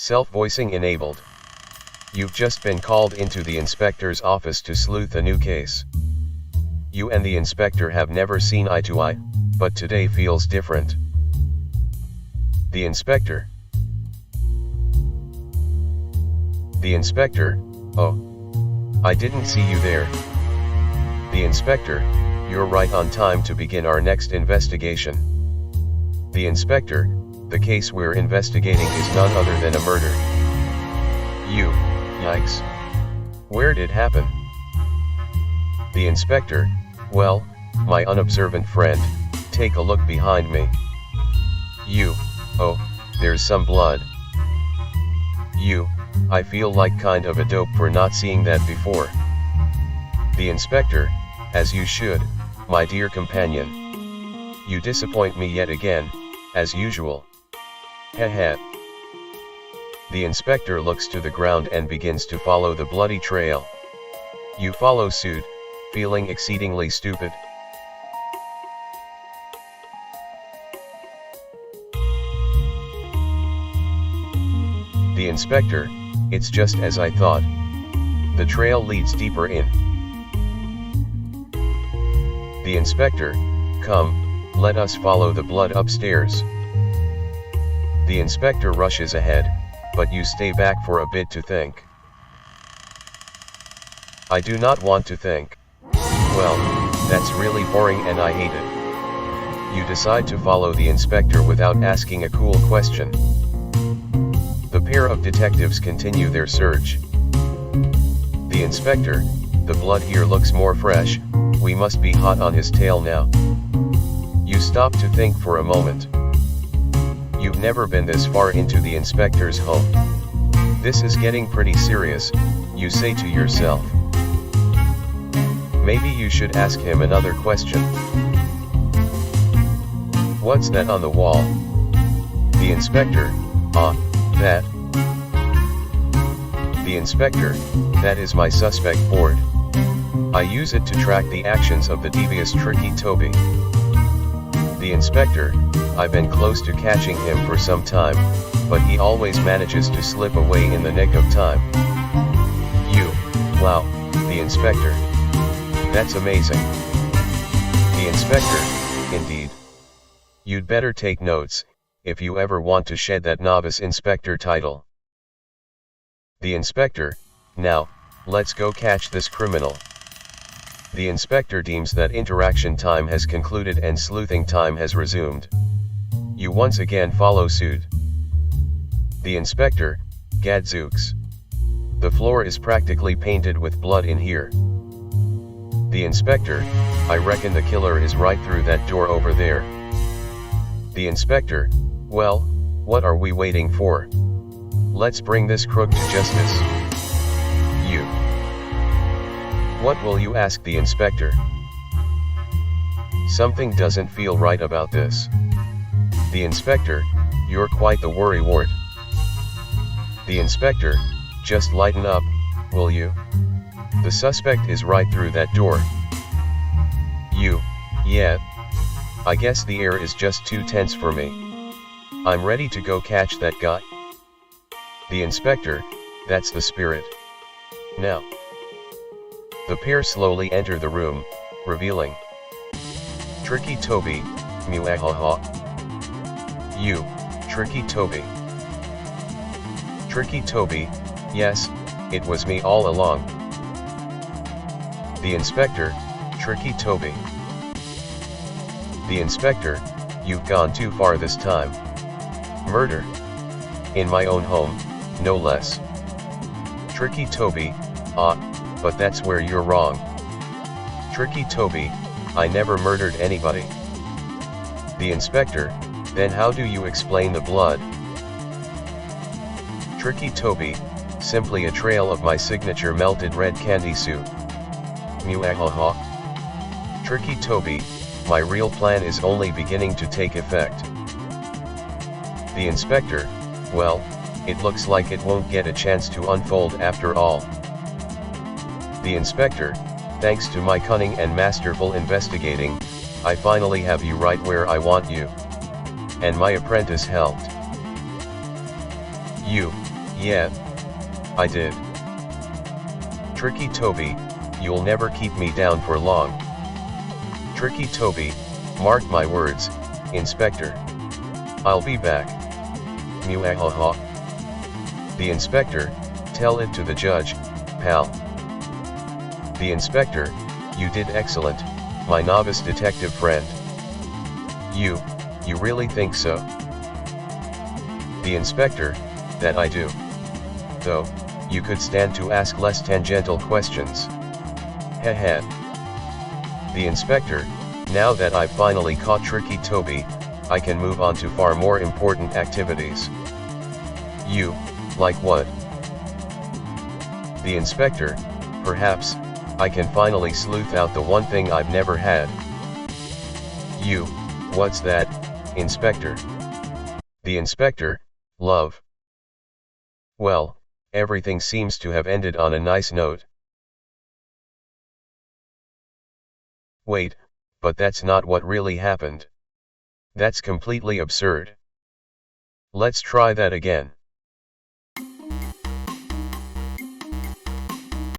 Self-voicing enabled. You've just been called into the inspector's office to sleuth a new case. You and the inspector have never seen eye to eye, but today feels different. The inspector. The inspector, oh. I didn't see you there. The inspector, you're right on time to begin our next investigation. The inspector, the case we're investigating is none other than a murder. You, yikes. Where'd it happen? The inspector, well, my unobservant friend, take a look behind me. You, oh, there's some blood. You, I feel like kind of a dope for not seeing that before. The inspector, as you should, my dear companion. You disappoint me yet again, as usual. Heh. The inspector looks to the ground and begins to follow the bloody trail. You follow suit, feeling exceedingly stupid. The inspector, it's just as I thought. The trail leads deeper in. The inspector, come, let us follow the blood upstairs. The inspector rushes ahead, but you stay back for a bit to think. I do not want to think. Well, that's really boring and I hate it. You decide to follow the inspector without asking a cool question. The pair of detectives continue their search. The inspector, the blood here looks more fresh, we must be hot on his tail now. You stop to think for a moment. You've never been this far into the inspector's home. This is getting pretty serious, you say to yourself. Maybe you should ask him another question. What's that on the wall? The inspector, that. The inspector, that is my suspect board. I use it to track the actions of the devious Tricky Toby. The inspector, I've been close to catching him for some time, but he always manages to slip away in the nick of time. You, wow, the inspector. That's amazing. The inspector, indeed. You'd better take notes, if you ever want to shed that novice inspector title. The inspector, now, let's go catch this criminal. The inspector deems that interaction time has concluded and sleuthing time has resumed. You once again follow suit. The inspector, gadzooks. The floor is practically painted with blood in here. The inspector, I reckon the killer is right through that door over there. The inspector, well, what are we waiting for? Let's bring this crook to justice. You. What will you ask the inspector? Something doesn't feel right about this. The inspector, you're quite the worrywart. The inspector, just lighten up, will you? The suspect is right through that door. You, yeah. I guess the air is just too tense for me. I'm ready to go catch that guy. The inspector, that's the spirit. Now. The pair slowly enter the room, revealing Tricky Toby, mewahaha. You, Tricky Toby. Tricky Toby, yes, it was me all along. The inspector, Tricky Toby. The inspector, you've gone too far this time. Murder. In my own home, no less. Tricky Toby, but that's where you're wrong. Tricky Toby, I never murdered anybody. The inspector, then how do you explain the blood? Tricky Toby, simply a trail of my signature melted red candy soup. Mewahaha. Tricky Toby, my real plan is only beginning to take effect. The inspector, well, it looks like it won't get a chance to unfold after all. The inspector, thanks to my cunning and masterful investigating, I finally have you right where I want you. And my apprentice helped. You, Yeah, I did. Tricky Toby, you'll never keep me down for long. Tricky Toby, mark my words, Inspector. I'll be back. Mewahaha. The inspector, tell it to the judge, pal. The inspector, you did excellent, my novice detective friend. You really think so? The inspector, that I do. Though, you could stand to ask less tangential questions. Heh. The inspector, now that I've finally caught Tricky Toby, I can move on to far more important activities. You, like what? The inspector, perhaps, I can finally sleuth out the one thing I've never had. You, what's that, Inspector? The inspector, love. Well, everything seems to have ended on a nice note. Wait, but that's not what really happened. That's completely absurd. Let's try that again.